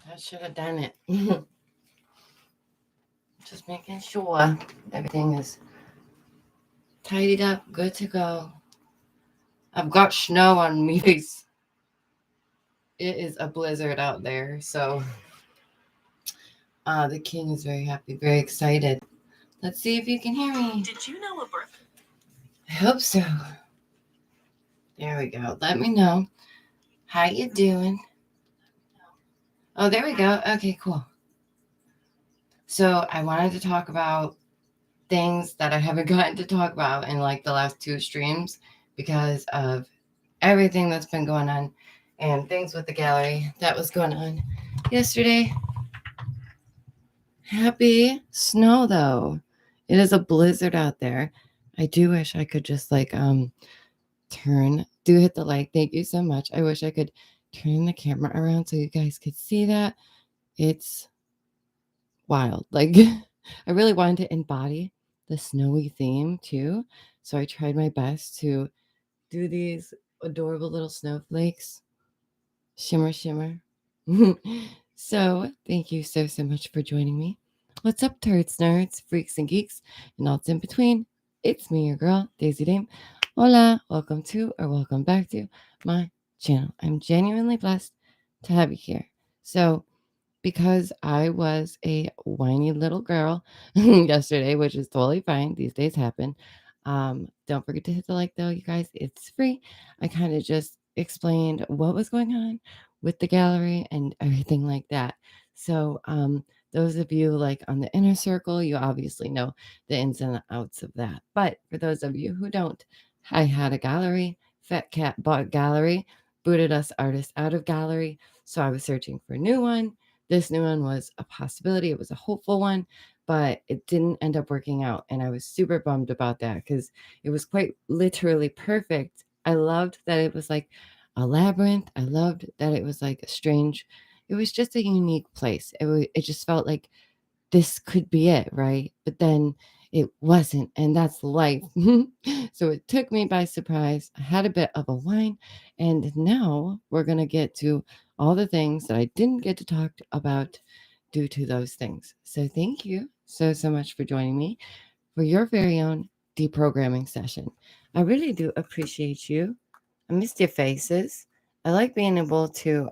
I should have done it. Just making sure everything is tidied up, good to go. I've got snow on me face. It is a blizzard out there, so the king is very happy, very excited. Let's see if you can hear me. Did you know a birth? I hope so. There we go. Let me know how you doing. Oh, there we go. Okay, cool. So I wanted to talk about things that I haven't gotten to talk about in like the last two streams because of everything that's been going on and things with the gallery that was going on yesterday. Happy snow though. It is a blizzard out there. I do wish I could just like hit the like. Thank you so much. I wish I could turn the camera around so you guys could see that. It's wild. Like I really wanted to embody the snowy theme too. So I tried my best to do these adorable little snowflakes. Shimmer, shimmer. So thank you so much for joining me. What's up, turds, nerds, freaks, and geeks, and all that's in between? It's me, your girl, Daisy Dame. Hola, welcome to or welcome back to my channel. I'm genuinely blessed to have you here. So, because I was a whiny little girl yesterday, which is totally fine. These days happen. Don't forget to hit the like though, you guys. It's free. I kind of just explained what was going on with the gallery and everything like that. So, those of you like on the inner circle, you obviously know the ins and outs of that. But for those of you who don't, I had a gallery. Fat Cat bought gallery, booted us artists out of gallery. So I was searching for a new one. This new one was a possibility. It was a hopeful one, but it didn't end up working out. And I was super bummed about that because it was quite literally perfect. I loved that it was like a labyrinth. I loved that it was like a strange, it was just a unique place. It just felt like this could be it, right? But then it wasn't, and that's life. So it took me by surprise. I had a bit of a wine, and now we're going to get to all the things that I didn't get to talk about due to those things. So thank you so much for joining me for your very own deprogramming session. I really do appreciate you. I missed your faces. I like being able to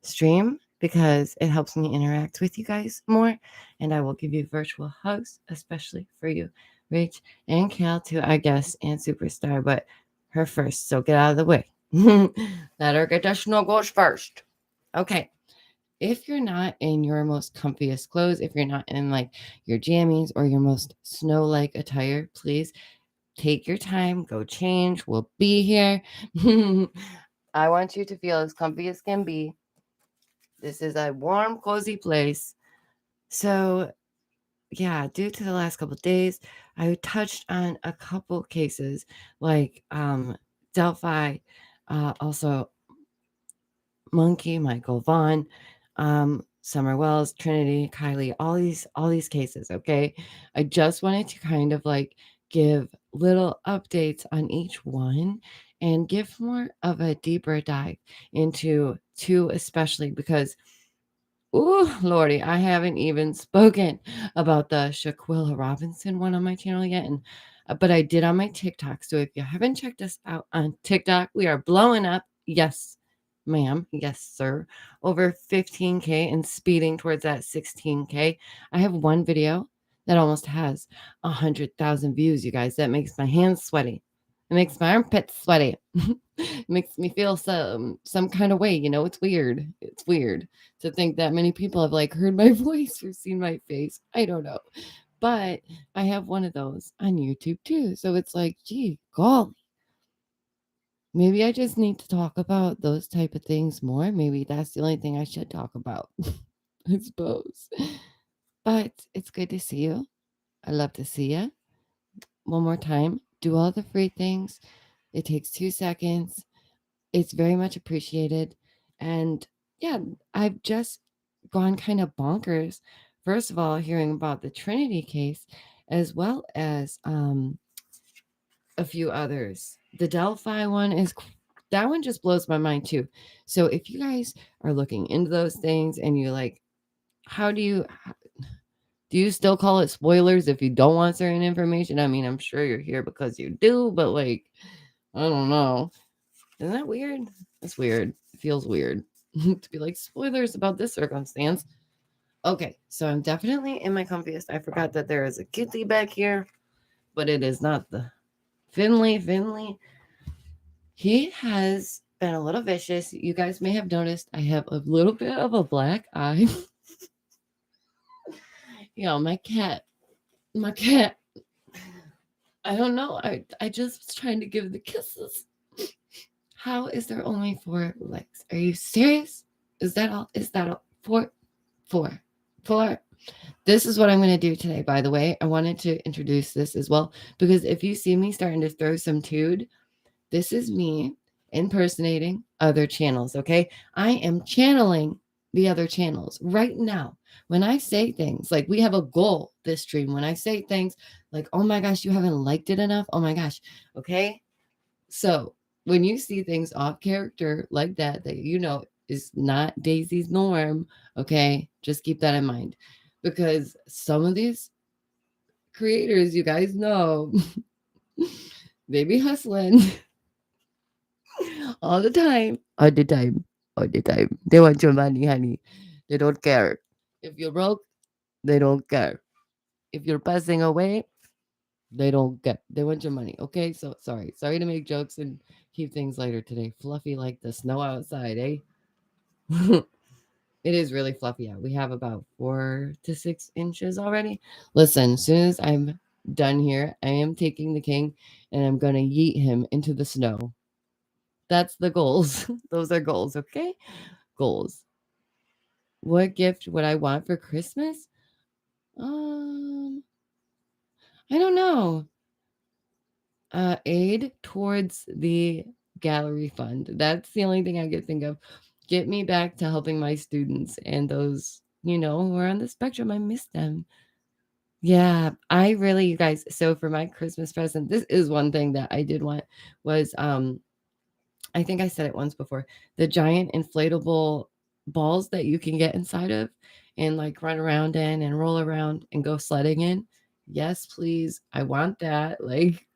stream because it helps me interact with you guys more. And I will give you virtual hugs, especially for you, Rach and Cal, too, I guess, and Superstar, but her first. So get out of the way. Let her get the snow goes first. Okay. If you're not in your most comfiest clothes, if you're not in like your jammies or your most snow like attire, please take your time, go change. We'll be here. I want you to feel as comfy as can be. This is a warm, cozy place. So, yeah, due to the last couple of days, I touched on a couple cases like Delphi, also Monkey, Michael Vaughn, Summer Wells, Trinity, Kylie, all these cases, okay? I just wanted to kind of like give little updates on each one and give more of a deeper dive into two especially because ooh, Lordy, I haven't even spoken about the Shaquilla Robinson one on my channel yet, and but I did on my TikTok. So if you haven't checked us out on TikTok, we are blowing up. Yes, ma'am. Yes, sir. Over 15K and speeding towards that 16K. I have one video that almost has 100,000 views, you guys. That makes my hands sweaty. It makes my armpits sweaty. It makes me feel some kind of way. You know, it's weird. It's weird to think that many people have like heard my voice or seen my face. I don't know. But I have one of those on YouTube too. So it's like, gee, golly. Maybe I just need to talk about those type of things more. Maybe that's the only thing I should talk about. I suppose. But it's good to see you. I love to see you. One more time. Do all the free things. It takes 2 seconds. It's very much appreciated. And yeah, I've just gone kind of bonkers. First of all, hearing about the Trinity case, as well as a few others. The Delphi one is That one just blows my mind too. So if you guys are looking into those things and you're like, how do you still call it spoilers if you don't want certain information? I mean, I'm sure you're here because you do, but like, I don't know. Isn't that weird? It's weird. It feels weird to be like spoilers about this circumstance. Okay, so I'm definitely in my comfiest. I forgot that there is a kitty back here, but it is not the Finley. Finley. He has been a little vicious. You guys may have noticed I have a little bit of a black eye. My cat. My cat. I don't know. I just was trying to give the kisses. How is there only 4 legs? Are you serious? Is that all? Is that all? 4? 4. 4. This is what I'm going to do today, by the way. I wanted to introduce this as well, because if you see me starting to throw some tood, this is me impersonating other channels, okay? I am channeling the other channels right now. When I say things, like we have a goal this stream. When I say things like, oh my gosh, you haven't liked it enough. Oh my gosh. Okay. So when you see things off character like that is not Daisy's norm, okay, just keep that in mind, because some of these creators, you guys know, they be hustling all the time, all the time, all the time. They want your money, honey. They don't care. If you're broke, they don't care. If you're passing away, they don't get. They want your money. Okay, so sorry to make jokes and keep things lighter today. Fluffy like the snow outside, eh? It is really fluffy out. We have about 4 to 6 inches already. Listen, as soon as I'm done here, I am taking the king and I'm gonna yeet him into the snow. That's the goals. Those are goals, okay? Goals. What gift would I want for Christmas? I don't know. Aid towards the gallery fund. That's the only thing I could think of. Get me back to helping my students and those, who are on the spectrum. I miss them. Yeah, I really, you guys. So for my Christmas present, this is one thing that I did want was I think I said it once before, the giant inflatable balls that you can get inside of and like run around in and roll around and go sledding in. Yes, please. I want that. Like,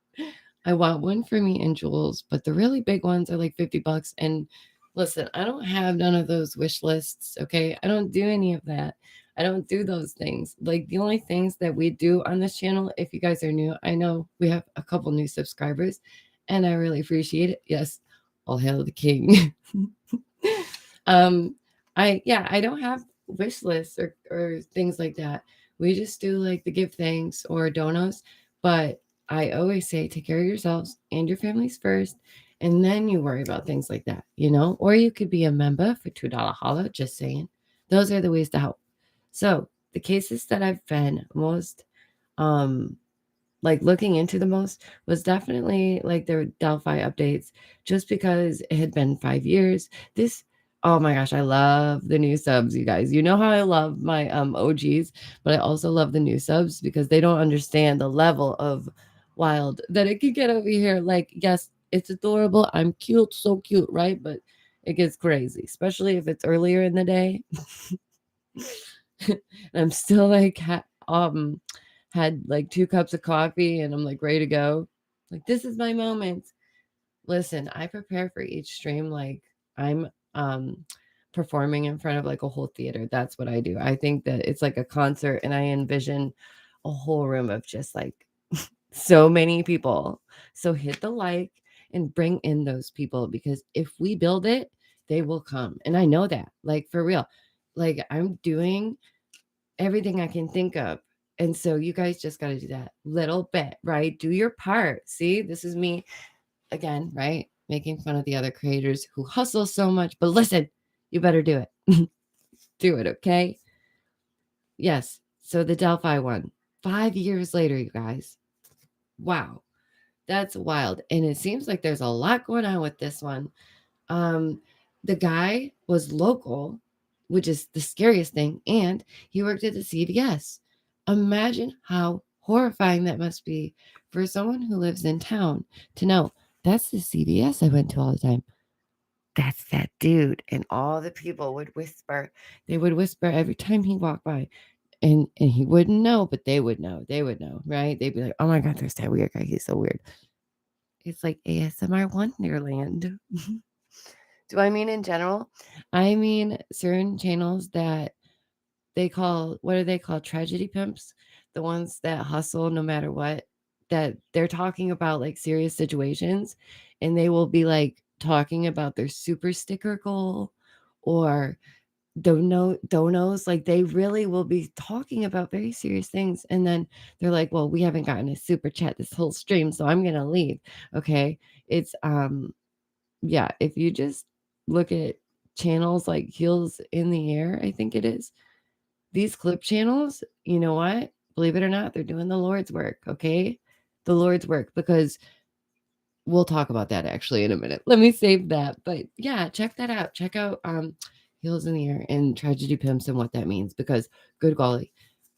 I want one for me and Jules, but the really big ones are like $50. And listen, I don't have none of those wish lists. Okay. I don't do any of that. I don't do those things. Like the only things that we do on this channel, if you guys are new, I know we have a couple new subscribers and I really appreciate it. Yes, all hail the king. I don't have wish lists or things like that. We just do like the give thanks or donos, but I always say take care of yourselves and your families first, and then you worry about things like that, or you could be a member for $2 holla, just saying. Those are the ways to help. So the cases that I've been most like looking into the most was definitely like their Delphi updates, just because it had been 5 years. Oh my gosh, I love the new subs, you guys. You know how I love my OGs, but I also love the new subs because they don't understand the level of wild that it could get over here. Like, yes, it's adorable. I'm cute, so cute, right? But it gets crazy, especially if it's earlier in the day. And I'm still like had like 2 cups of coffee and I'm like ready to go. Like, this is my moment. Listen, I prepare for each stream like I'm performing in front of like a whole theater. That's what I do. I think that it's like a concert and I envision a whole room of just like so many people. So hit the like and bring in those people, because if we build it, they will come. And I know that, like, for real. Like, I'm doing everything I can think of. And so you guys just got to do that little bit, right? Do your part. See, this is me again, right? Making fun of the other creators who hustle so much. But listen, you better do it. Do it, okay? Yes. So the Delphi one, 5 years later, you guys. Wow. That's wild. And it seems like there's a lot going on with this one. The guy was local, which is the scariest thing, and he worked at the CVS. Imagine how horrifying that must be for someone who lives in town to know that's the CVS I went to all the time. that's that dude. And all the people would whisper. They would whisper every time he walked by. And he wouldn't know, but they would know. They would know, right? They'd be like, oh my God, there's that weird guy. He's so weird. It's like ASMR Wonderland. Do I mean in general? I mean certain channels that they call, what are they called? Tragedy pimps? The ones that hustle no matter what, that they're talking about like serious situations, and they will be like talking about their super sticker goal or donos. Like they really will be talking about very serious things. And then they're like, well, we haven't gotten a super chat this whole stream, so I'm gonna leave. Okay. It's yeah, if you just look at channels like Heels in the Air, I think it is. These clip channels, you know what? Believe it or not, they're doing the Lord's work, okay? The Lord's work, because we'll talk about that actually in a minute. Let me save that. But yeah, check that out. Check out Heels in the Air and Tragedy Pimps and what that means, because good golly,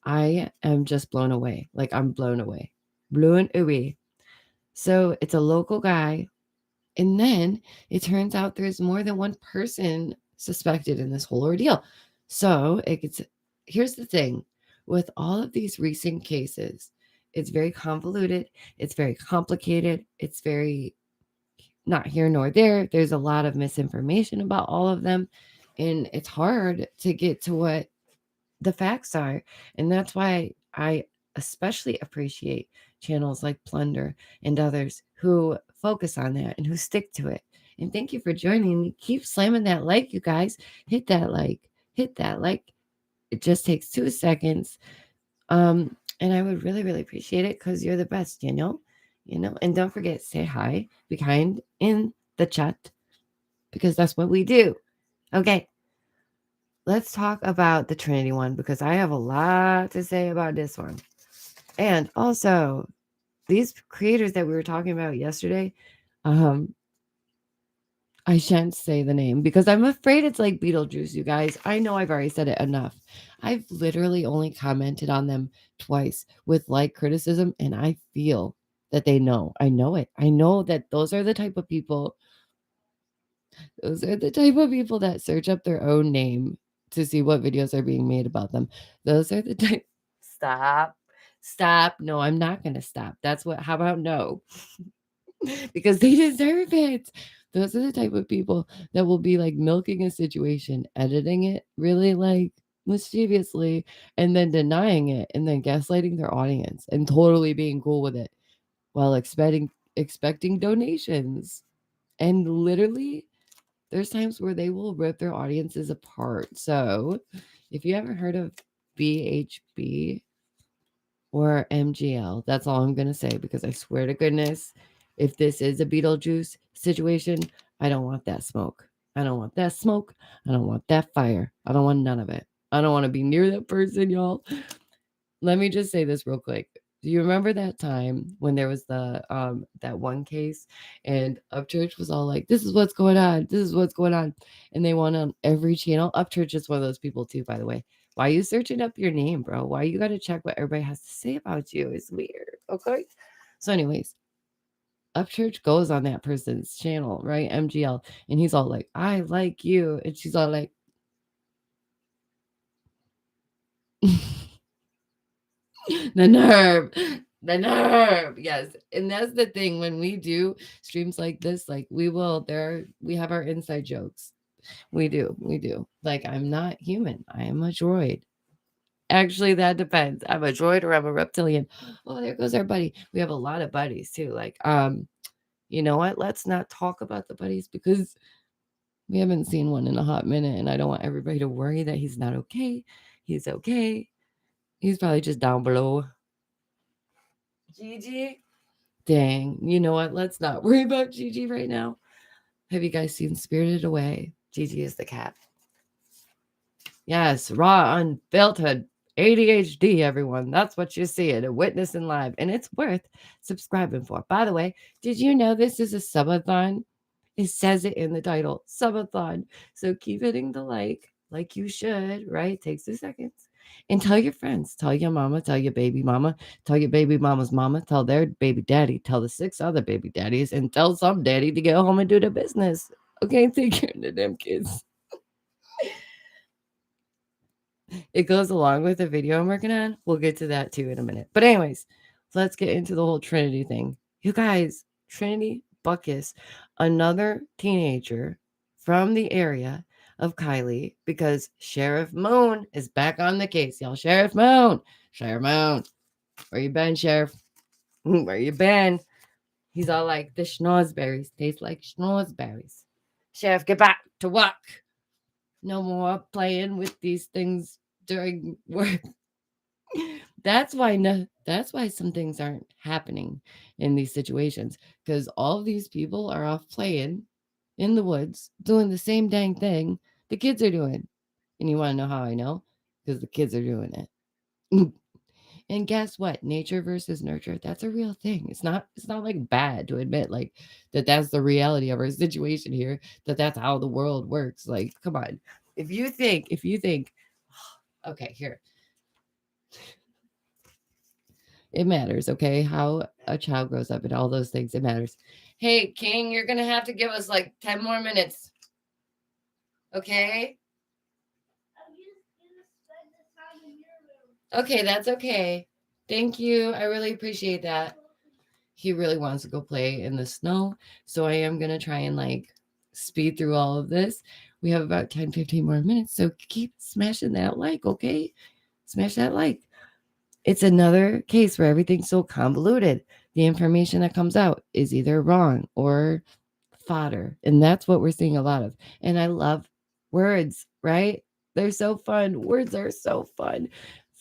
I am just blown away. Like I'm blown away. Blown away. So it's a local guy. And then it turns out there's more than one person suspected in this whole ordeal. So here's the thing with all of these recent cases, it's very convoluted, it's very complicated, it's very not here nor there. There's a lot of misinformation about all of them, and it's hard to get to what the facts are. And that's why I especially appreciate channels like Plunder and others who focus on that and who stick to it. And thank you for joining me. Keep slamming that like, you guys. Hit that like. Hit that like. It just takes 2 seconds. And I would really, really appreciate it, because you're the best, you know? And don't forget, say hi, be kind in the chat, because that's what we do. Okay. Let's talk about the Trinity one, because I have a lot to say about this one. And also, these creators that we were talking about yesterday, I shan't say the name because I'm afraid it's like Beetlejuice, you guys. I know I've already said it enough. I've literally only commented on them twice with like criticism, and I feel that they know. I know it. I know that those are the type of people. Those are the type of people that search up their own name to see what videos are being made about them. Those are the type. Stop. Stop. No, I'm not going to stop. How about no? Because they deserve it. Those are the type of people that will be like milking a situation, editing it really like mischievously, and then denying it, and then gaslighting their audience and totally being cool with it while expecting donations. And literally, there's times where they will rip their audiences apart. So if you ever heard of BHB or MGL, that's all I'm going to say, because I swear to goodness, if this is a Beetlejuice situation, I don't want that smoke. I don't want that smoke. I don't want that fire. I don't want none of it. I don't want to be near that person, y'all. Let me just say this real quick. Do you remember that time when there was the that one case, and Upchurch was all like, this is what's going on, this is what's going on, and they went on every channel? Upchurch is one of those people too, by the way. Why are you searching up your name, bro? Why you got to check what everybody has to say about you? It's weird. Okay. So anyways, Upchurch goes on that person's channel, right? MGL, and he's all like, I like you, and she's all like the nerve. Yes. And that's the thing, when we do streams like this, like we have our inside jokes. We do. Like, I'm not human, I am a droid. Actually, that depends. I'm a droid or I'm a reptilian. Oh, there goes our buddy. We have a lot of buddies too. Like, you know what, let's not talk about the buddies, because we haven't seen one in a hot minute, and I don't want everybody to worry that he's not okay. He's okay. He's probably just down below. Gigi? Dang. You know what? Let's not worry about Gigi right now. Have you guys seen Spirited Away? Gigi is the cat. Yes, raw, unfiltered ADHD, everyone. That's what you see at a Witnessing Live, and it's worth subscribing for. By the way, did you know this is a subathon? It says it in the title, subathon. So keep hitting the like you should, right? Takes 2 seconds. And tell your friends, tell your mama, tell your baby mama, tell your baby mama's mama, tell their baby daddy, tell the 6 other baby daddies, and tell some daddy to get home and do the business. Okay, take care of the damn kids. It goes along with the video I'm working on. We'll get to that too in a minute. But anyways, let's get into the whole Trinity thing. You guys, Trinity Buckus, another teenager from the area of Kylie, because Sheriff Moon is back on the case, y'all. Sheriff Moon, where you been, Sheriff? Where you been? He's all like, the schnozberries taste like schnozberries. Sheriff, get back to work. No more playing with these things during work. That's why some things aren't happening in these situations, because all of these people are off playing in the woods doing the same dang thing the kids are doing. And you want to know how I know? Because the kids are doing it. And guess what? Nature versus nurture, that's a real thing. It's not like bad to admit like that's the reality of our situation here, that's how the world works. Like, come on. If you think okay, here. It matters, okay? How a child grows up and all those things, it matters. Hey, King, you're going to have to give us like 10 more minutes. Okay? I'm just going to spend the time in your room. Okay, that's okay. Thank you. I really appreciate that. He really wants to go play in the snow, so I am going to try and like speed through all of this. We have about 10, 15 more minutes, so keep smashing that like, okay? Smash that like. It's another case where everything's so convoluted. The information that comes out is either wrong or fodder. And that's what we're seeing a lot of. And I love words, right? They're so fun. Words are so fun.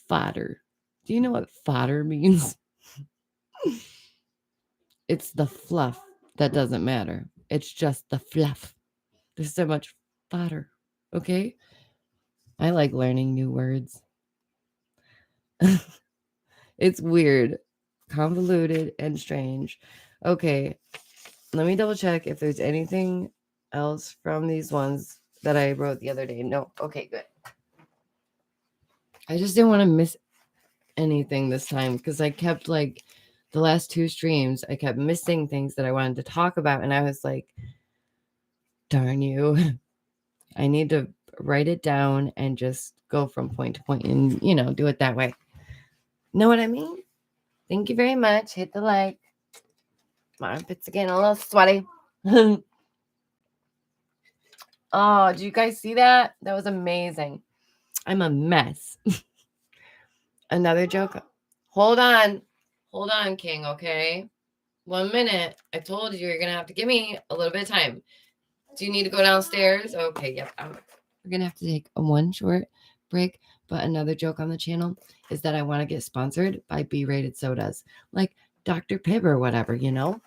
Fodder. Do you know what fodder means? It's the fluff that doesn't matter. It's just the fluff. There's so much fodder. Okay? I like learning new words. It's weird, convoluted, and strange. Okay, let me double check if there's anything else from these ones that I wrote the other day. No. Okay, good. I just didn't want to miss anything this time because I kept like the last two streams, I kept missing things that I wanted to talk about. And I was like, darn you. I need to write it down and just go from point to point and, do it that way. Know what I mean? Thank you very much. Hit the like. My armpits again a little sweaty. Oh, did you guys see that? That was amazing. I'm a mess. Another joke. Hold on, King, okay? 1 minute. I told you you're going to have to give me a little bit of time. Do you need to go downstairs? Okay, yep. We're going to have to take one short break. But another joke on the channel is that I want to get sponsored by B-rated sodas, like Dr. Pibb or whatever, All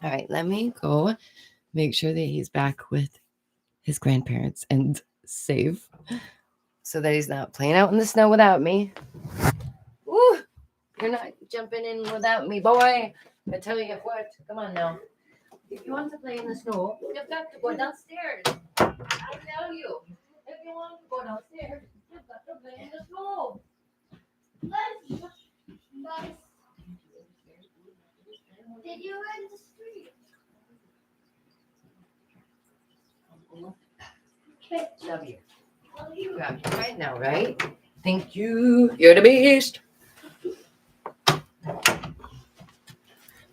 right, let me go make sure that he's back with his grandparents and safe so that he's not playing out in the snow without me. Ooh, you're not jumping in without me, boy. I tell you what, come on now. If you want to play in the snow, you've got to go downstairs. I tell you, if you want to go downstairs, you've got to play in the snow. Nice. Did you run the street? Okay. Love you. You got me right now, right? Thank you. You're the beast.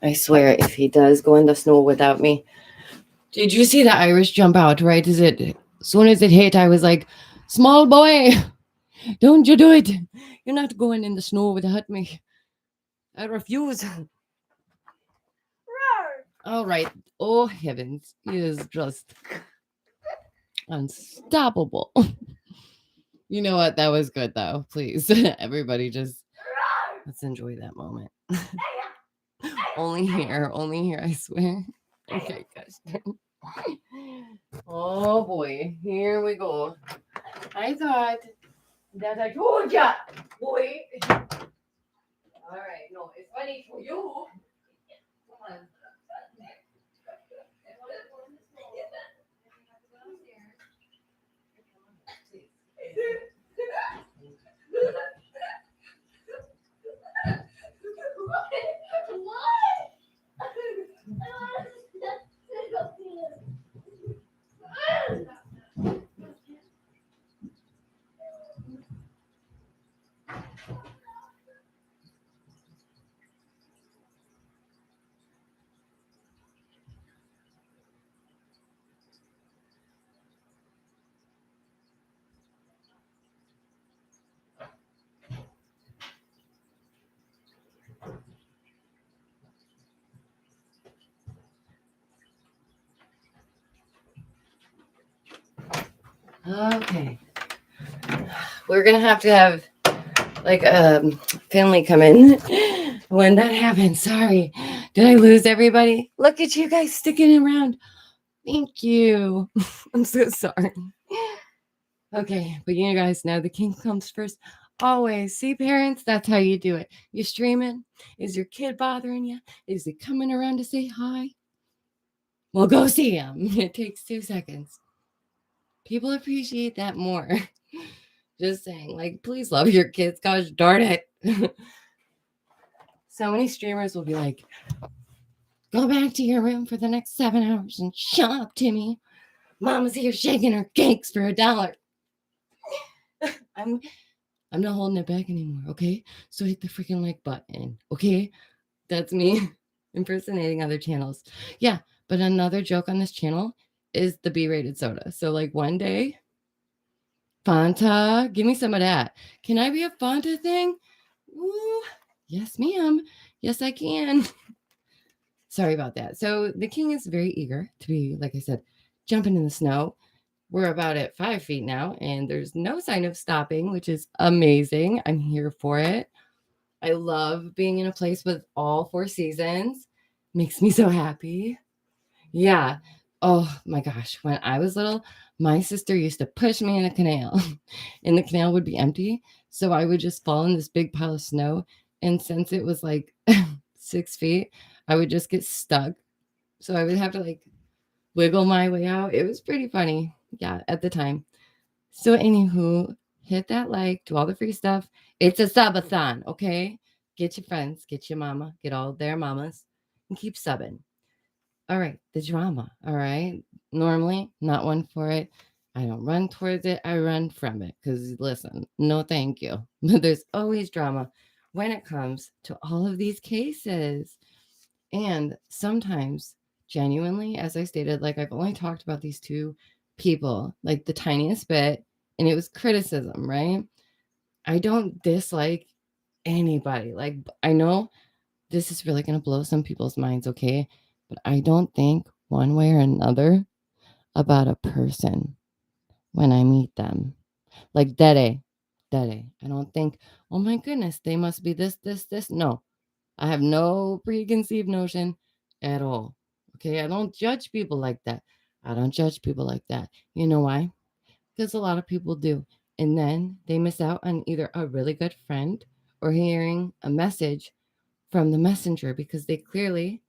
I swear, if he does go in the snow without me. Did you see the Irish jump out, right? As soon as it hit, I was like, small boy, don't you do it. You're not going in the snow without me. I refuse. All right. Oh, heavens. He is just unstoppable. You know what? That was good, though. Please, everybody just let's enjoy that moment. Only here, I swear. Okay, guys. Oh boy, here we go. I thought that I told ya, boy. All right, no, it's funny for you. Come on. Okay. We're going to have like family come in when that happens. Sorry. Did I lose everybody? Look at you guys sticking around. Thank you. I'm so sorry. Okay, but you guys know the king comes first. Always. See, parents, that's how you do it. You streaming? Is your kid bothering you? Is he coming around to say hi? Well, go see him. It takes 2 seconds. People appreciate that more. Just saying, like, please love your kids. Gosh darn it. So many streamers will be like, go back to your room for the next 7 hours and shut up, Timmy. Mama's here shaking her cakes for $1. I'm not holding it back anymore, okay? So hit the freaking like button, okay? That's me impersonating other channels. Yeah, but another joke on this channel is the B-rated soda. So like one day, Fanta, give me some of that. Can I be a Fanta thing? Ooh, yes, ma'am. Yes, I can. Sorry about that. So the king is very eager to be, like I said, jumping in the snow. We're about at 5 feet now, and there's no sign of stopping, which is amazing. I'm here for it. I love being in a place with all 4 seasons. Makes me so happy. Yeah. Oh my gosh. When I was little, my sister used to push me in a canal, and the canal would be empty. So I would just fall in this big pile of snow. And since it was like 6 feet, I would just get stuck. So I would have to like wiggle my way out. It was pretty funny. Yeah, at the time. So, anywho, hit that like, do all the free stuff. It's a subathon, okay? Get your friends, get your mama, get all their mamas, and keep subbing. All right, the drama, all right? Normally, not one for it. I don't run towards it, I run from it. Because, listen, no thank you. But there's always drama when it comes to all of these cases. And sometimes, genuinely, as I stated, like I've only talked about these 2 people, like the tiniest bit, and it was criticism, right? I don't dislike anybody. Like, I know this is really going to blow some people's minds, okay? But I don't think one way or another about a person when I meet them. Like, Dede. I don't think, oh my goodness, they must be this, this, this. No, I have no preconceived notion at all. Okay, I don't judge people like that. I don't judge people like that. You know why? Because a lot of people do. And then they miss out on either a really good friend or hearing a message from the messenger because they clearly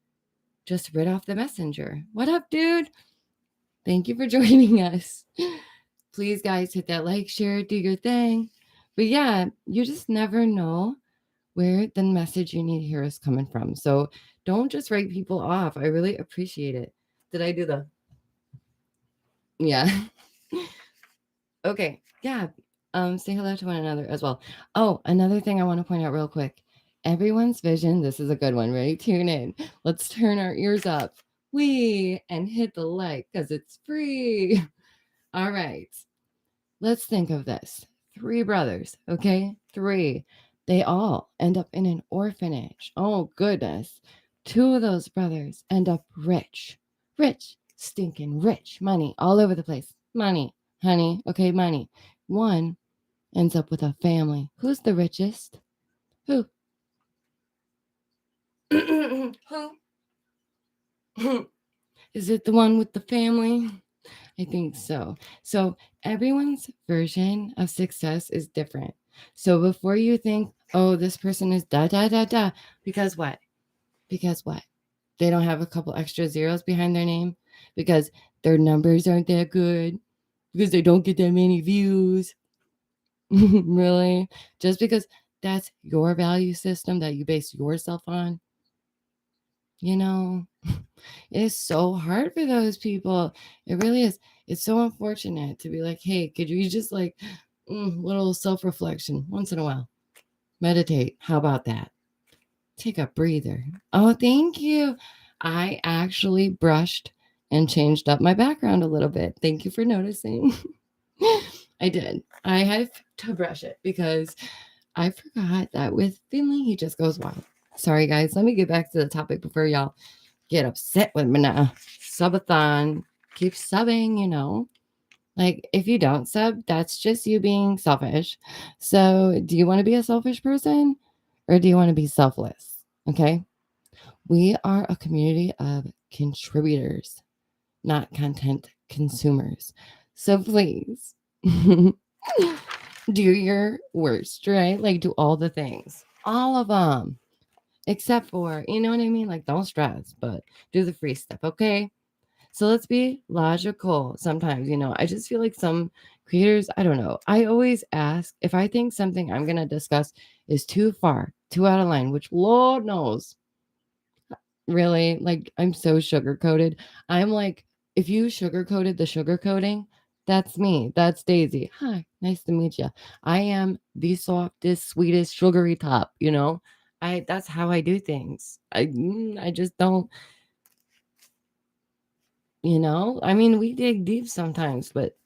just read off the messenger. What up, dude? Thank you for joining us. Please, guys, hit that like, share, do your thing. But yeah, you just never know where the message you need to hear is coming from. So don't just write people off. I really appreciate it. Did I do the? Yeah. Okay. Yeah. Say hello to one another as well. Oh, another thing I want to point out real quick. Everyone's vision. This is a good one. Ready? Tune in. Let's turn our ears up. And hit the like because it's free. All right. Let's think of this. 3 brothers. Okay. 3. They all end up in an orphanage. Oh, goodness. 2 of those brothers end up rich. Rich. Stinking rich. Money all over the place. Money. Honey. Okay, money. 1 ends up with a family. Who's the richest? Who? Who? Is it the one with the family? I think so. So everyone's version of success is different. So before you think, oh, this person is da da da da, because what? Because what? They don't have a couple extra zeros behind their name? Because their numbers aren't that good? Because they don't get that many views? Really? Just because that's your value system that you base yourself on? You know, it is so hard for those people. It really is. It's so unfortunate to be like, hey, could you just like little self-reflection once in a while? Meditate. How about that? Take a breather. Oh, thank you. I actually brushed and changed up my background a little bit. Thank you for noticing. I did. I had to brush it because I forgot that with Finley, he just goes wild. Sorry, guys. Let me get back to the topic before y'all get upset with me now. Subathon. Keep subbing, you know. Like, if you don't sub, that's just you being selfish. So, do you want to be a selfish person or do you want to be selfless? Okay. We are a community of contributors, not content consumers. So, please do your worst, right? Like, do all the things, all of them, except for, you know what I mean? Like, don't stress, but do the free stuff. Okay. So let's be logical sometimes, I just feel like some creators, I don't know. I always ask if I think something I'm going to discuss is too far, too out of line, which Lord knows, really, like I'm so sugar coated. I'm like, if you sugar coated the sugar coating, that's me. That's Daisy. Hi, nice to meet you. I am the softest, sweetest, sugary top. That's how I do things. I just don't. I mean, we dig deep sometimes, but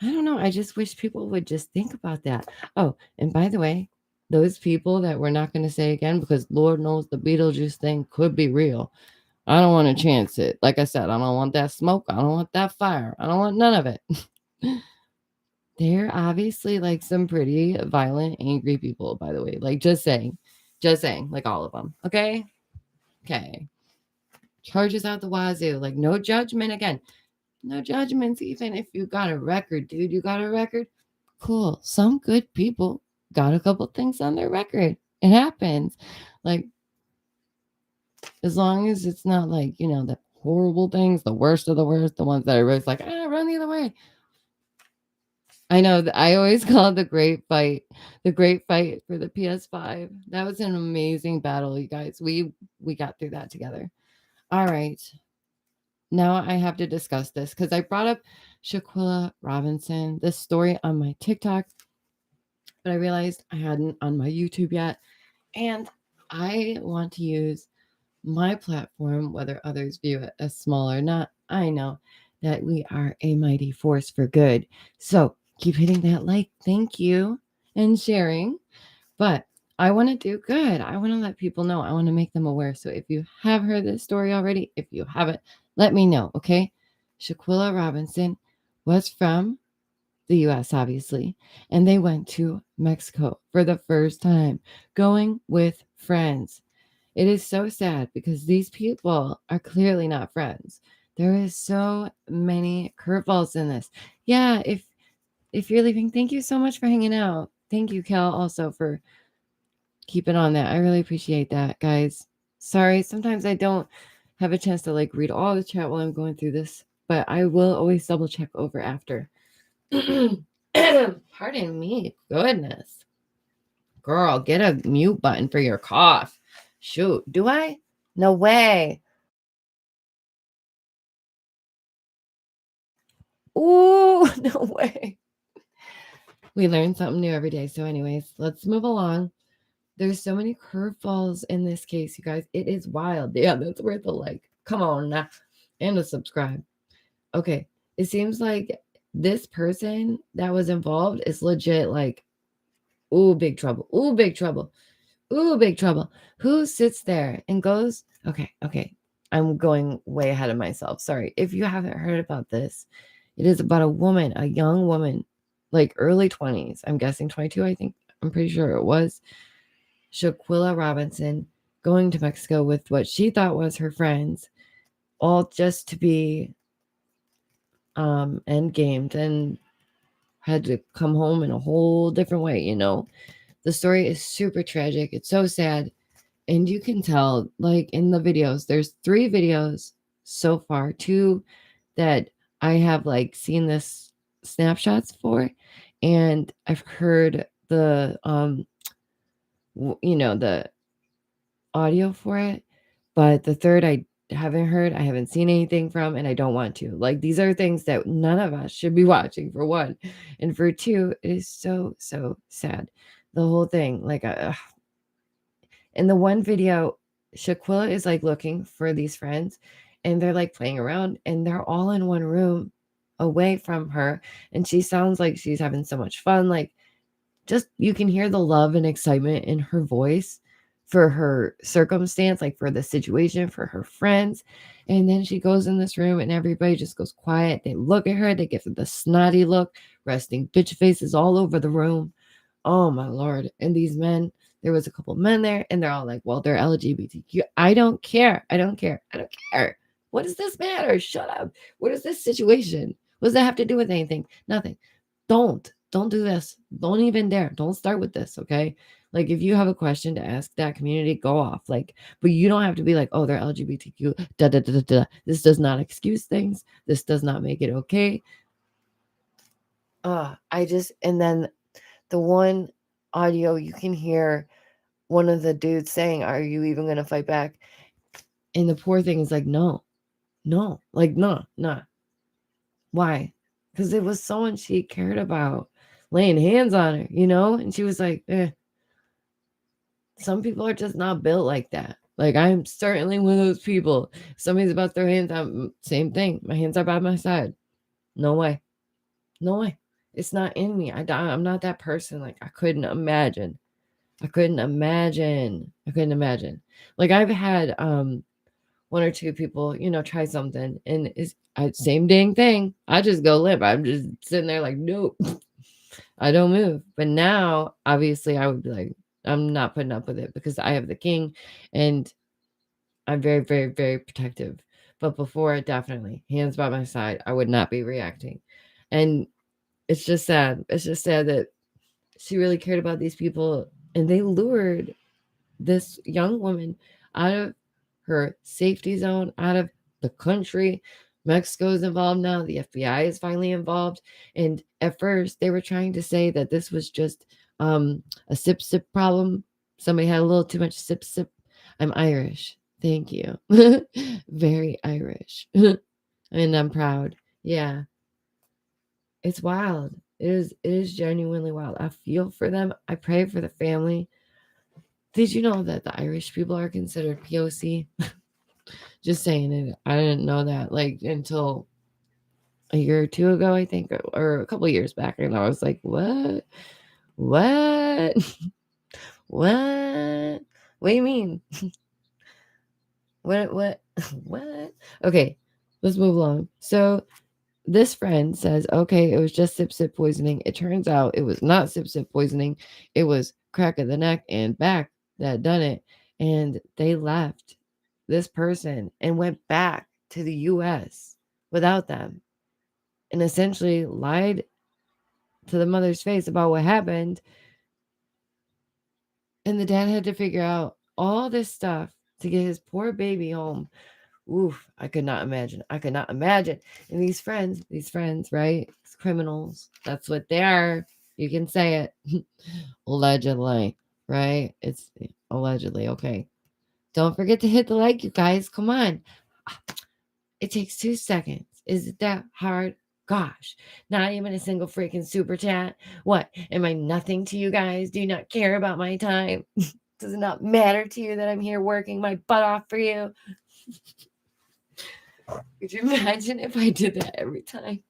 I don't know. I just wish people would just think about that. Oh, and by the way, those people that we're not going to say again, because Lord knows the Beetlejuice thing could be real. I don't want to chance it. Like I said, I don't want that smoke. I don't want that fire. I don't want none of it. They're obviously like some pretty violent, angry people, by the way. Like, just saying, like all of them. Okay. Okay. Charges out the wazoo. Like, no judgment again. No judgments, even if you got a record, dude. You got a record? Cool. Some good people got a couple things on their record. It happens. Like, as long as it's not like, the horrible things, the worst of the worst, the ones that are always like, run the other way. I know that I always call it the great fight for the PS5. That was an amazing battle, you guys. We got through that together. All right. Now I have to discuss this because I brought up Shaquilla Robinson, this story on my TikTok, but I realized I hadn't on my YouTube yet. And I want to use my platform, whether others view it as small or not. I know that we are a mighty force for good. So keep hitting that like, thank you, and sharing. But I want to do good. I want to let people know. I want to make them aware. So if you have heard this story already, if you haven't, let me know, okay? Shaquilla Robinson was from the US, obviously, and they went to Mexico for the first time, going with friends. It is so sad because these people are clearly not friends. There is so many curveballs in this. Yeah, if you're leaving, thank you so much for hanging out. Thank you, Kel, also for keeping on that. I really appreciate that, guys. Sorry, sometimes I don't have a chance to like read all the chat while I'm going through this, but I will always double check over after. Pardon me. Goodness. Girl, get a mute button for your cough. Shoot, do I? No way. Ooh, no way. We learn something new every day. So, anyways, let's move along. There's so many curveballs in this case, you guys. It is wild. Yeah, that's worth a like. Come on now. And a subscribe. Okay. It seems like this person that was involved is legit like, ooh, big trouble. Ooh, big trouble. Ooh, big trouble. Who sits there and goes, okay. I'm going way ahead of myself. Sorry. If you haven't heard about this, it is about a young woman, like early 20s. I'm guessing 22, I think. I'm pretty sure it was. Shaquilla Robinson going to Mexico with what she thought was her friends, all just to be end gamed and had to come home in a whole different way. The story is super tragic. It's so sad. And you can tell, like in the videos, there's 3 videos so far, 2 that I have like seen this snapshots for, and I've heard the the audio for it, but the third I haven't heard, I haven't seen anything from, and I don't want to. Like, these are things that none of us should be watching, for one, and for two, it is so sad. The whole thing, like, in the one video, Shaquilla is like looking for these friends, and they're like playing around, and they're all in one room away from her, and she sounds like she's having so much fun. Like, just you can hear the love and excitement in her voice, for her circumstance, like for the situation, for her friends. And then she goes in this room and everybody just goes quiet. They look at her, they give her the snotty look, resting bitch faces all over the room. Oh my Lord. And these men, there was a couple men there and they're all like, well, they're LGBTQ. I don't care. I don't care. I don't care. What does this matter? Shut up. What is this situation? What does that have to do with anything? Nothing. Don't do this. Don't even dare. Don't start with this. Okay. Like if you have a question to ask that community, go off. Like, but you don't have to be like, oh, they're LGBTQ. Da, da, da, da, da. This does not excuse things. This does not make it okay. And then the one audio you can hear one of the dudes saying, are you even going to fight back? And the poor thing is like, no, like, no. Why? Because it was someone she cared about laying hands on her, and she was like, some people are just not built like that. Like, I'm certainly one of those people. Somebody's about to throw hands on, same thing. My hands are by my side. No way. It's not in me. I'm not that person. Like, I couldn't imagine. Like, I've had one or two people, try something, and it's same dang thing. I just go limp. I'm just sitting there like, nope. I don't move. But now, obviously, I would be like, I'm not putting up with it because I have the king and I'm very, very, very protective. But before, definitely, hands by my side, I would not be reacting. And it's just sad. It's just sad that she really cared about these people and they lured this young woman out of her safety zone, out of the country. Mexico's involved now. The FBI is finally involved. And at first, they were trying to say that this was just a sip problem. Somebody had a little too much sip. I'm Irish. Thank you. Very Irish. And I'm proud. Yeah. It's wild. It is genuinely wild. I feel for them. I pray for the family. Did you know that the Irish people are considered POC? Just saying it. I didn't know that like until a year or two ago, I think, or a couple years back. And I was like, what? What? What? What do you mean? What? What? Okay, let's move along. So this friend says, okay, it was just sip poisoning. It turns out it was not sip poisoning. It was crack of the neck and back that done it. And they left this person and went back to the US without them and essentially lied to the mother's face about what happened. And the dad had to figure out all this stuff to get his poor baby home. Oof, I could not imagine. And these friends, right? It's criminals. That's what they are. You can say it. Allegedly, right? It's allegedly. Okay. Don't forget to hit the like, you guys. Come on. It takes 2 seconds. Is it that hard? Gosh, not even a single freaking super chat. What? Am I nothing to you guys? Do you not care about my time? Does it not matter to you that I'm here working my butt off for you? Could you imagine if I did that every time?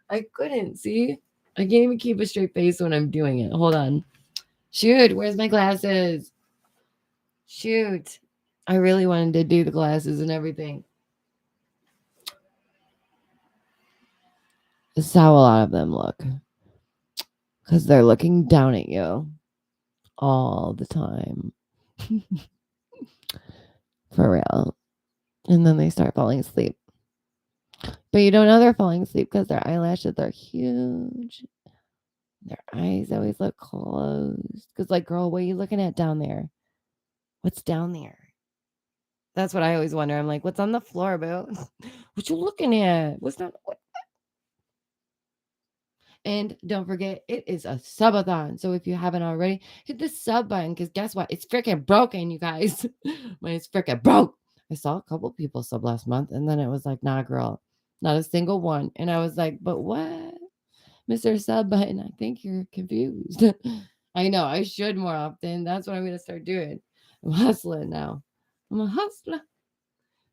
I couldn't, see? I can't even keep a straight face when I'm doing it. Hold on. Shoot, where's my glasses? Shoot. I really wanted to do the glasses and everything. This is how a lot of them look. Because they're looking down at you all the time. For real. And then they start falling asleep. But you don't know they're falling asleep because their eyelashes are huge. Their eyes always look closed. Because, like, girl, what are you looking at down there? What's down there? That's what I always wonder. I'm like, what's on the floor, boo? What you looking at? What's not? What? And don't forget, it is a subathon. So if you haven't already, hit the sub button because guess what? It's freaking broken, you guys. It's freaking broke. I saw a couple people sub last month, and then it was like, nah, girl, not a single one. And I was like, but what? Mr. Sub Button, I think you're confused. I know, I should more often. That's what I'm going to start doing. I'm hustling now. I'm a hustler.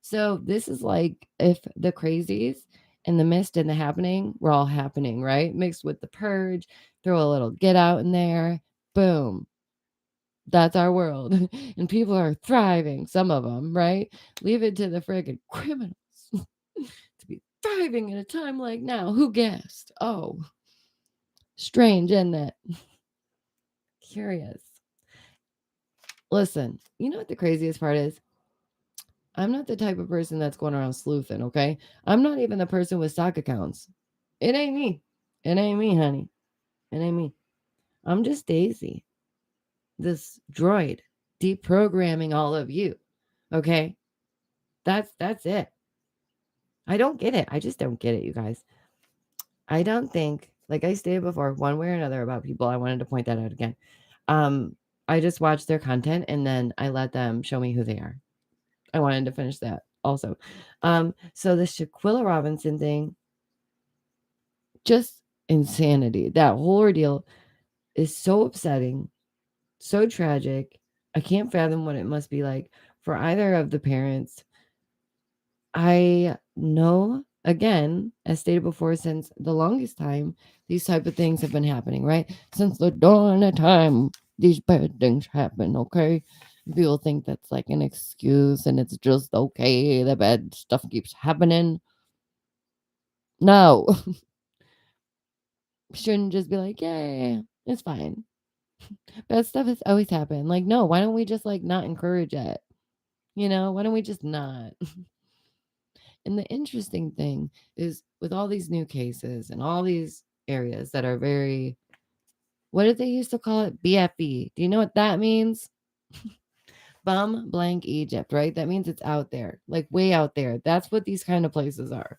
So this is like if the crazies and the mist and the happening were all happening, right? Mixed with the purge, throw a little get out in there. Boom. That's our world. And people are thriving, some of them, right? Leave it to the friggin' criminals to be thriving in a time like now. Who guessed? Oh, strange, isn't it? Curious. Listen, you know what the craziest part is? I'm not the type of person that's going around sleuthing, okay? I'm not even the person with stock accounts. It ain't me. It ain't me, honey. It ain't me. I'm just Daisy, this droid, deprogramming all of you. Okay? That's it. I don't get it. I just don't get it, you guys. I don't think, like I stated before, one way or another about people, I wanted to point that out again. I just watch their content and then I let them show me who they are. I wanted to finish that also. So the Shaquilla Robinson thing, just insanity. That whole ordeal is so upsetting, so tragic. I can't fathom what it must be like for either of the parents. I know, again, as stated before, since the longest time, these type of things have been happening, right? Since the dawn of time, these bad things happen, okay? People think that's like an excuse and it's just okay, the bad stuff keeps happening. No. Shouldn't just be like, yeah, it's fine. Bad stuff has always happened. Like, no, why don't we just like not encourage it? You know, why don't we just not? And the interesting thing is with all these new cases and all these areas that are very, what did they used to call it? BFE. Do you know what that means? Bum blank Egypt, right? That means it's out there, like way out there. That's what these kind of places are.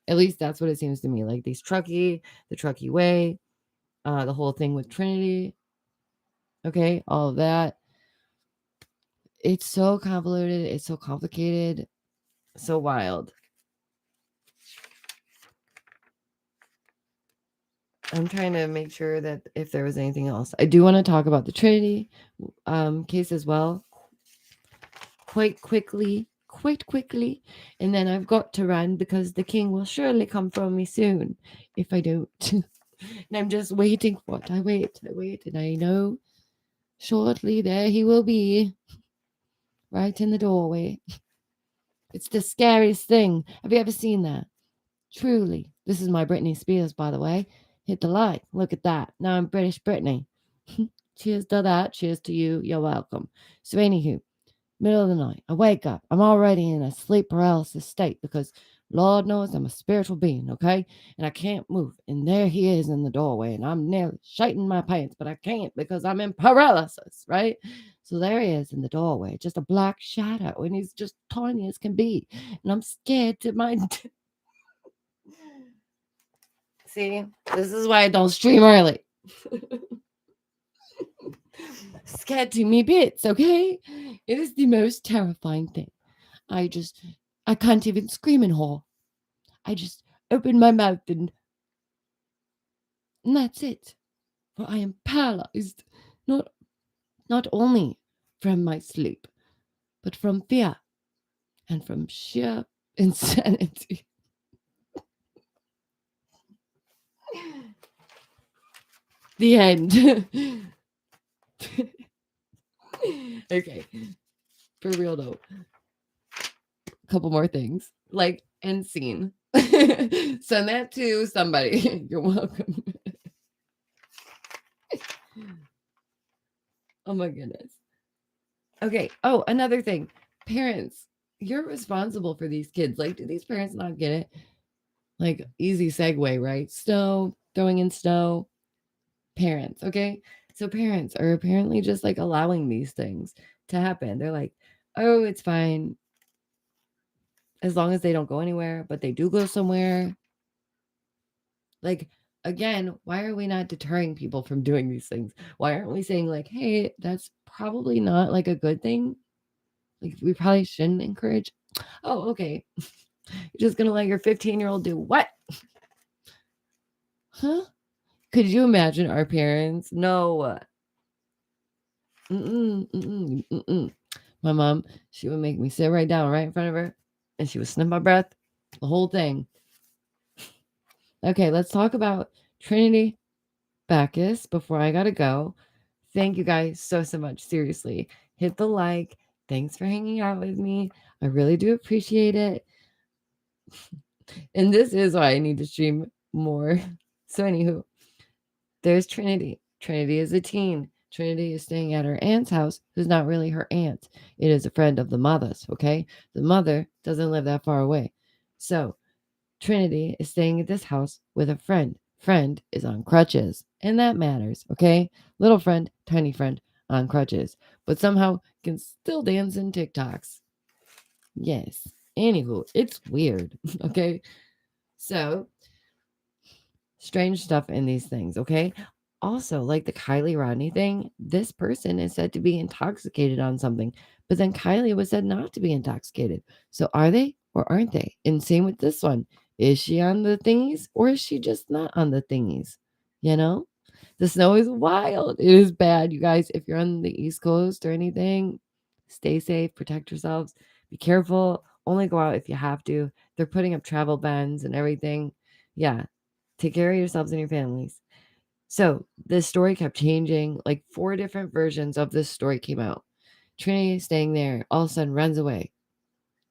At least that's what it seems to me. Like these Truckee, the Truckee Way, the whole thing with Trinity. Okay, all of that. It's so convoluted. It's so complicated. So wild. I'm trying to make sure that if there was anything else. I do want to talk about the Trinity case as well. Quite quickly. And then I've got to run because the king will surely come for me soon if I don't. And I'm just waiting for it. I wait, and I know shortly there he will be right in the doorway. It's the scariest thing. Have you ever seen that? Truly. This is my Britney Spears, by the way. Hit the like. Look at that. Now I'm British Britney. Cheers to that. Cheers to you. You're welcome. So, anywho, middle of the night, I wake up. I'm already in a sleep paralysis state because Lord knows I'm a spiritual being, okay? And I can't move. And there he is in the doorway, and I'm nearly shiting my pants, but I can't because I'm in paralysis, right? So there he is in the doorway, just a black shadow, and he's just tiny as can be. And I'm scared to my. See, this is why I don't stream early. Scared to me bits, okay? It is the most terrifying thing. I can't even scream in horror. I just open my mouth and that's it. For I am paralyzed, not only from my sleep, but from fear and from sheer insanity. The end. Okay. For real though. A couple more things. Like end scene. Send that to somebody. You're welcome. Oh my goodness. Okay. Oh, another thing. Parents, you're responsible for these kids. Like, do these parents not get it? Like, easy segue, right? Snow, throwing in snow. Parents, okay? So parents are apparently just like allowing these things to happen. They're like, oh, it's fine as long as they don't go anywhere, but they do go somewhere. Like, again, why are we not deterring people from doing these things? Why aren't we saying, like, hey, that's probably not like a good thing? Like, we probably shouldn't encourage. Oh, okay. You're just gonna let your 15-year-old do what? Huh? Could you imagine our parents? No. My mom, she would make me sit right down right in front of her and she would sniff my breath, the whole thing. Okay, let's talk about Trinity Bacchus before I gotta go. Thank you guys so much. Seriously, hit the like. Thanks for hanging out with me. I really do appreciate it. And this is why I need to stream more. So, anywho, there's Trinity. Trinity is a teen. Trinity is staying at her aunt's house, who's not really her aunt. It is a friend of the mother's, okay? The mother doesn't live that far away. So, Trinity is staying at this house with a friend. Friend is on crutches, and that matters, okay? Little friend, tiny friend on crutches, but somehow can still dance in TikToks. Yes. Anywho, it's weird, okay? So, strange stuff in these things, okay? Also, like the Kylie Rodney thing, this person is said to be intoxicated on something, but then Kylie was said not to be intoxicated. So are they or aren't they? And same with this one. Is she on the thingies or is she just not on the thingies? You know? The snow is wild. It is bad, you guys. If you're on the East Coast or anything, stay safe, protect yourselves, be careful. Only go out if you have to. They're putting up travel bans and everything. Yeah, take care of yourselves and your families. So this story kept changing. Like 4 different versions of this story came out. Trinity staying there, all of a sudden runs away.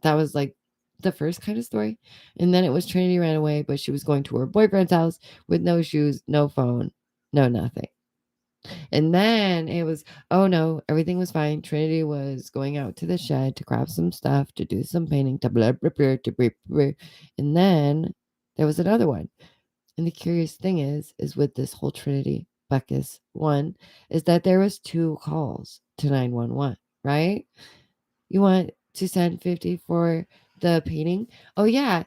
That was like the first kind of story. And then it was Trinity ran away, but she was going to her boyfriend's house with no shoes, no phone, no nothing. And then it was, oh no, everything was fine. Trinity was going out to the shed to grab some stuff, to do some painting, to blah, blah, blah, to blah, blah. And then there was another one. And the curious thing is with this whole Trinity Buckus one, is that there was 2 calls to 911, right? You want to send 50 for the painting? Oh yeah,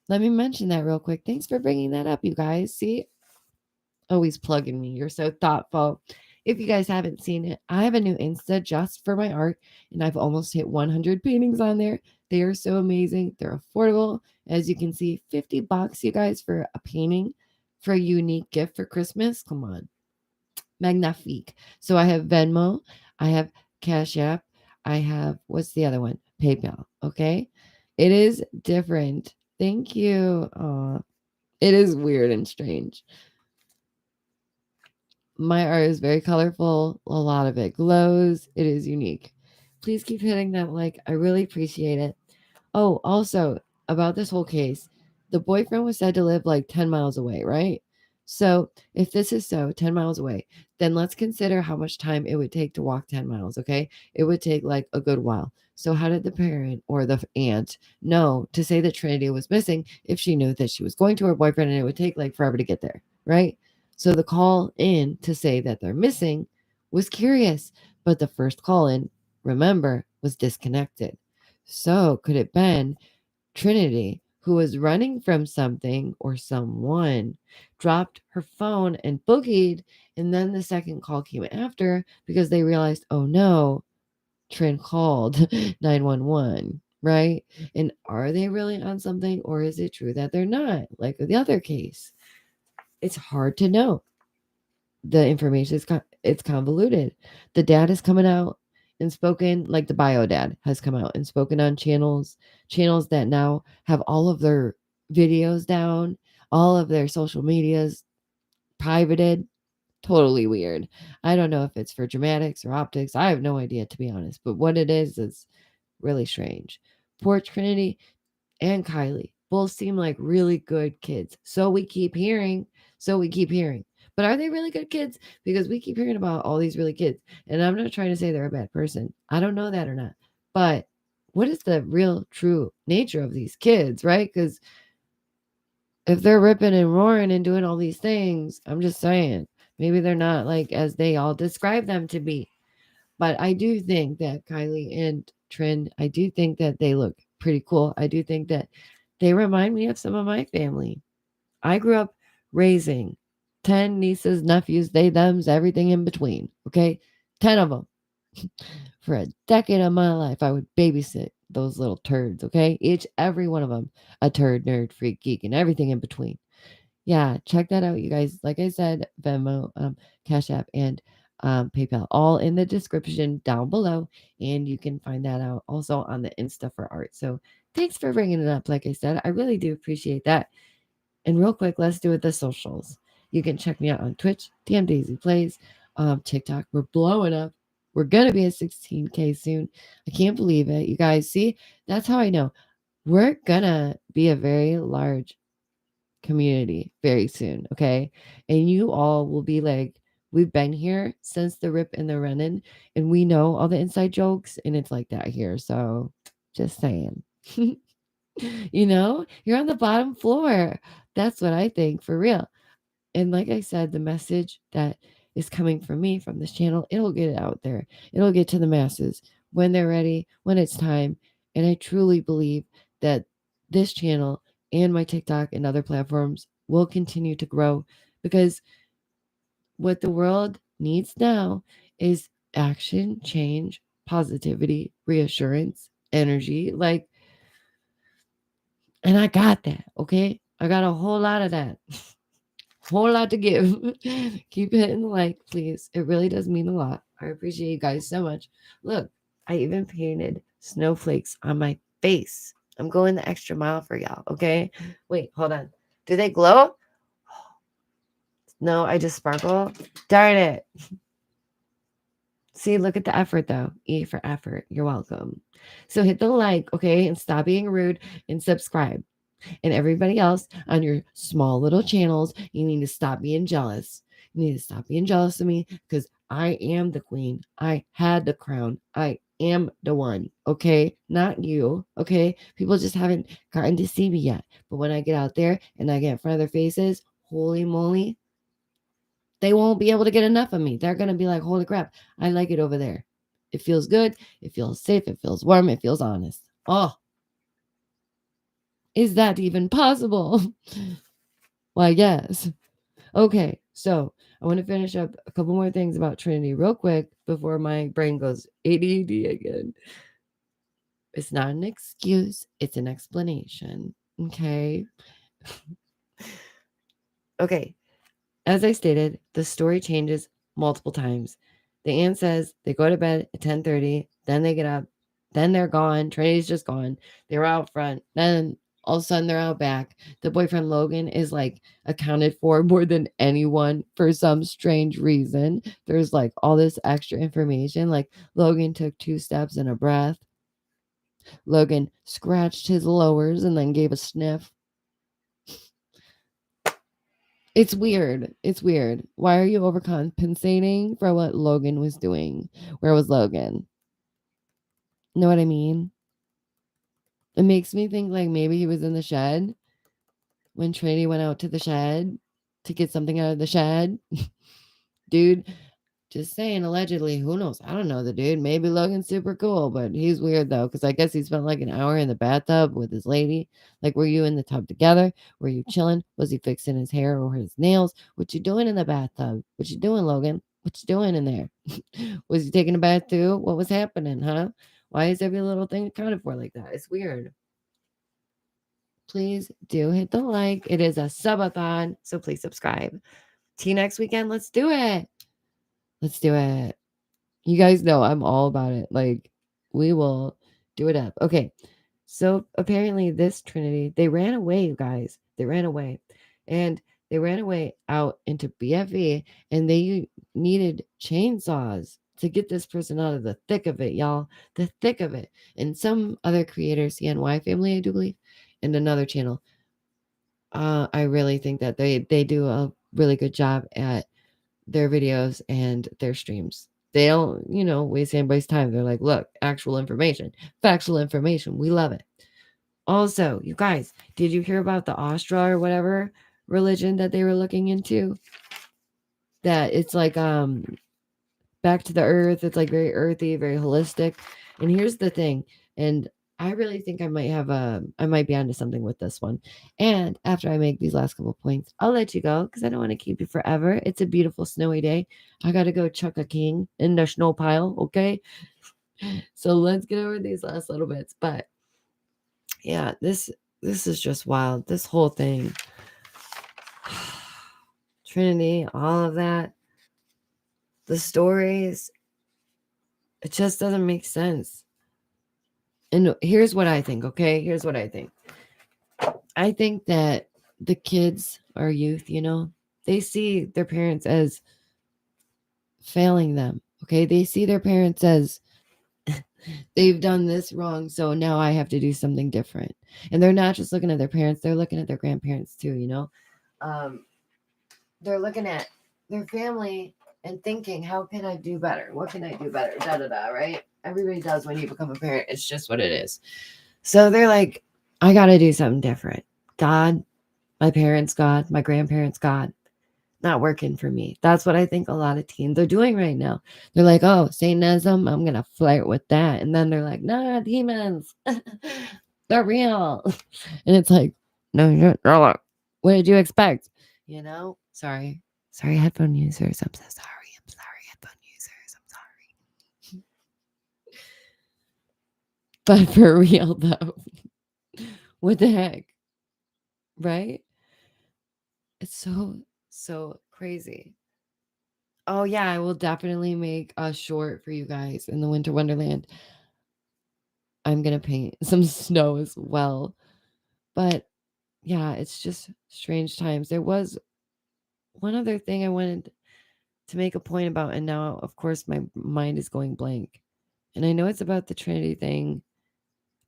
let me mention that real quick. Thanks for bringing that up, you guys. See, always plugging me. You're so thoughtful. If you guys haven't seen it, I have a new Insta just for my art, and I've almost hit 100 paintings on there. They are so amazing. They're affordable. As you can see, $50, you guys, for a painting for a unique gift for Christmas. Come on. Magnifique. So I have Venmo, I have Cashapp, I have, what's the other one? PayPal. Okay. It is different. Thank you. It is weird and strange. My art is very colorful. A lot of it glows. It is unique. Please keep hitting that like. I really appreciate it. Oh, also about this whole case, the boyfriend was said to live like 10 miles away, right? So if this is so, 10 miles away, then let's consider how much time it would take to walk 10 miles, okay? It would take like a good while. So how did the parent or the aunt know to say that Trinity was missing if she knew that she was going to her boyfriend and it would take like forever to get there, right? So the call in to say that they're missing was curious, but the first call in, remember, was disconnected. So could it been Trinity, who was running from something or someone, dropped her phone and boogied, and then the second call came after because they realized, oh no, Trin called 911, right? And are they really on something, or is it true that they're not? Like the other case, it's hard to know. The information is it's convoluted. The dad is coming out and spoken, like the bio dad has come out and spoken on channels that now have all of their videos down, all of their social medias privated. Totally weird. I don't know if it's for dramatics or optics. I have no idea, to be honest, but what it is really strange. Poor Trinity and Kylie both seem like really good kids. So we keep hearing. But are they really good kids? Because we keep hearing about all these really kids. And I'm not trying to say they're a bad person. I don't know that or not. But what is the real true nature of these kids, right? Because if they're ripping and roaring and doing all these things, I'm just saying, maybe they're not like as they all describe them to be. But I do think that Kylie and Trin, I do think that they look pretty cool. I do think that they remind me of some of my family. I grew up raising 10 nieces, nephews, they, thems, everything in between. Okay. 10 of them. For a decade of my life, I would babysit those little turds. Okay. Every one of them, a turd, nerd, freak, geek, and everything in between. Yeah, check that out, you guys. Like I said, Venmo, Cash App, and PayPal, all in the description down below. And you can find that out also on the Insta for art. So thanks for bringing it up. Like I said, I really do appreciate that. And real quick, let's do it the socials. You can check me out on Twitch, DameDaisy Plays, TikTok. We're blowing up. We're gonna be at 16K soon. I can't believe it. You guys see, that's how I know we're gonna be a very large community very soon. Okay. And you all will be like, we've been here since the rip and the running, and we know all the inside jokes, and it's like that here. So just saying. You're on the bottom floor. That's what I think, for real. And like I said, the message that is coming from me from this channel, it'll get it out there. It'll get to the masses when they're ready, when it's time. And I truly believe that this channel and my TikTok and other platforms will continue to grow, because what the world needs now is action, change, positivity, reassurance, energy. And I got that, okay? I got a whole lot of that. Whole lot to give. Keep hitting the like, please. It really does mean a lot. I appreciate you guys so much. Look, I even painted snowflakes on my face. I'm going the extra mile for y'all, okay? Wait, hold on. Do they glow? No, I just sparkle. Darn it. See, look at the effort though. E for effort. You're welcome. So hit the like, okay? And stop being rude and subscribe. And everybody else on your small little channels, you need to stop being jealous. You need to stop being jealous of me, because I am the queen. I had the crown. I am the one, okay? Not you, okay? People just haven't gotten to see me yet. But when I get out there and I get in front of their faces, holy moly, they won't be able to get enough of me. They're going to be like, holy crap, I like it over there. It feels good. It feels safe. It feels warm. It feels honest. Oh, is that even possible? Why, yes. Okay, so I want to finish up a couple more things about Trinity real quick before my brain goes ADD again. It's not an excuse, it's an explanation. Okay. Okay. As I stated, the story changes multiple times. The aunt says they go to bed at 10:30, then they get up, then they're gone. Trinity's just gone. They were out front, then all of a sudden they're out back. The boyfriend Logan is like accounted for more than anyone for some strange reason. There's like all this extra information. Like Logan took 2 steps and a breath. Logan scratched his lowers and then gave a sniff. It's weird. It's weird. Why are you overcompensating for what Logan was doing? Where was Logan? Know what I mean? It makes me think like maybe he was in the shed when Trinity went out to the shed to get something out of the shed. Dude, just saying, allegedly. Who knows? I don't know the dude. Maybe Logan's super cool, but he's weird though, because I guess he spent like an hour in the bathtub with his lady. Like, were you in the tub together? Were you chilling? Was he fixing his hair or his nails? What you doing in the bathtub? What you doing, Logan? What you doing in there? Was he taking a bath too? What was happening, huh? Why is every little thing accounted for like that? It's weird. Please do hit the like. It is a subathon, so please subscribe. See you next weekend. Let's do it. Let's do it. You guys know I'm all about it. Like, we will do it up. Okay. So apparently this Trinity, they ran away, you guys. They ran away. And they ran away out into BFE, and they needed chainsaws to get this person out of the thick of it, y'all. The thick of it. And some other creators, CNY family, I do believe, and another channel. I really think that they do a really good job at their videos and their streams. They don't, waste anybody's time. They're like, look, actual information, factual information. We love it. Also, you guys, did you hear about the Astra or whatever religion that they were looking into? That it's like back to the earth. It's like very earthy, very holistic. And here's the thing, and I really think I might be onto something with this one. And after I make these last couple points, I'll let you go because I don't want to keep you forever. It's a beautiful snowy day. I gotta go chuck a king in the snow pile, okay? So let's get over these last little bits. But yeah, this is just wild. This whole thing. Trinity, all of that. The stories, it just doesn't make sense. And here's what I think, okay? Here's what I think. I think that the kids, our youth, they see their parents as failing them. Okay. They see their parents as they've done this wrong. So now I have to do something different. And they're not just looking at their parents, they're looking at their grandparents too, you know? They're looking at their family and thinking, how can I do better? What can I do better? Da da da, right? Everybody does when you become a parent. It's just what it is. So they're like, I got to do something different. God, my parents, God, my grandparents, God, not working for me. That's what I think a lot of teens are doing right now. They're like, oh, Satanism, I'm going to flirt with that. And then they're like, nah, demons, they're real. And it's like, no, you're not. What did you expect? You know? Sorry, headphone users. I'm so sorry. I'm sorry, headphone users. I'm sorry. But for real, though, what the heck? Right? It's so crazy. Oh, yeah, I will definitely make a short for you guys in the Winter Wonderland. I'm going to paint some snow as well. But yeah, it's just strange times. There was one other thing I wanted to make a point about, and now, of course, my mind is going blank. And I know it's about the Trinity thing.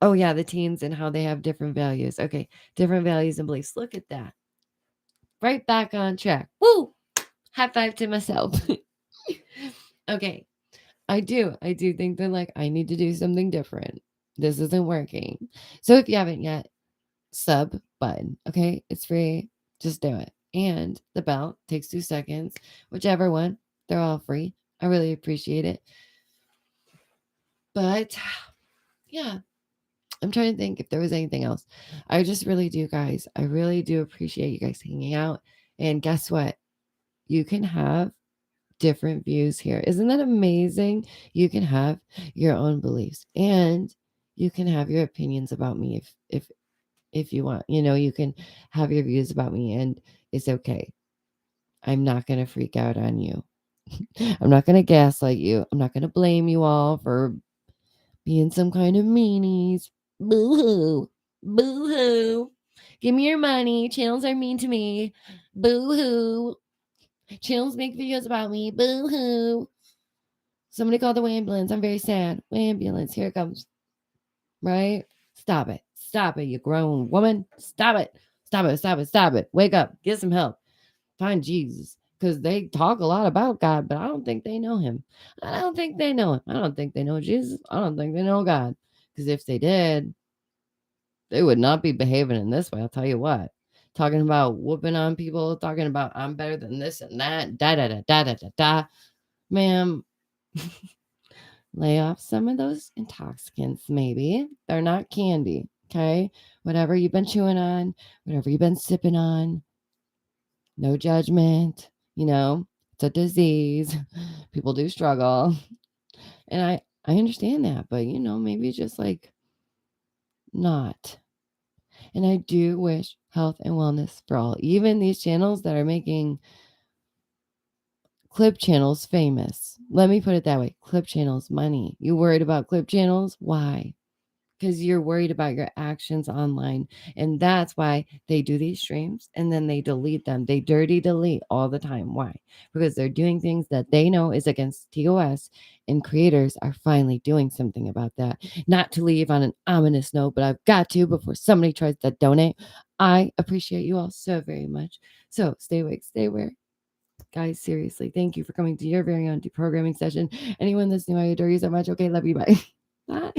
Oh, yeah, the teens and how they have different values. Okay, different values and beliefs. Look at that. Right back on track. Woo! High five to myself. Okay, I do think they're like, I need to do something different. This isn't working. So if you haven't yet, sub button. Okay, it's free. Just do it. And the bell takes 2 seconds. Whichever one, they're all free. I really appreciate it. But yeah, I'm trying to think if there was anything else. I just really do, guys. I really do appreciate you guys hanging out. And guess what? You can have different views here. Isn't that amazing? You can have your own beliefs and you can have your opinions about me if you want. You know, you can have your views about me and it's okay. I'm not going to freak out on you. I'm not going to gaslight you. I'm not going to blame you all for being some kind of meanies. Boo hoo. Boo hoo. Give me your money. Channels are mean to me. Boo hoo. Channels make videos about me. Boo hoo. Somebody call the ambulance. I'm very sad. Ambulance. Here it comes. Right? Stop it. Stop it, you grown woman. Stop it. Stop it. Stop it. Stop it. Wake up. Get some help. Find Jesus. Because they talk a lot about God, but I don't think they know him. I don't think they know him. I don't think they know Jesus. I don't think they know God. Because if they did, they would not be behaving in this way. I'll tell you what. Talking about whooping on people, talking about I'm better than this and that, da da da da da da da. Ma'am, lay off some of those intoxicants, maybe. They're not candy, okay? Whatever you've been chewing on, whatever you've been sipping on, no judgment, you know, it's a disease. People do struggle. And I understand that, but you know, maybe just like not. And I do wish health and wellness for all, even these channels that are making clip channels famous. Let me put it that way. Clip channels, money. You worried about clip channels? Why? Because you're worried about your actions online. And that's why they do these streams and then they delete them. They dirty delete all the time. Why? Because they're doing things that they know is against TOS, and creators are finally doing something about that. Not to leave on an ominous note, but I've got to before somebody tries to donate. I appreciate you all so very much. So stay awake, stay aware. Guys, seriously, thank you for coming to your very own deprogramming session. Anyone that's new, I adore you so much. Okay, love you. Bye. Bye.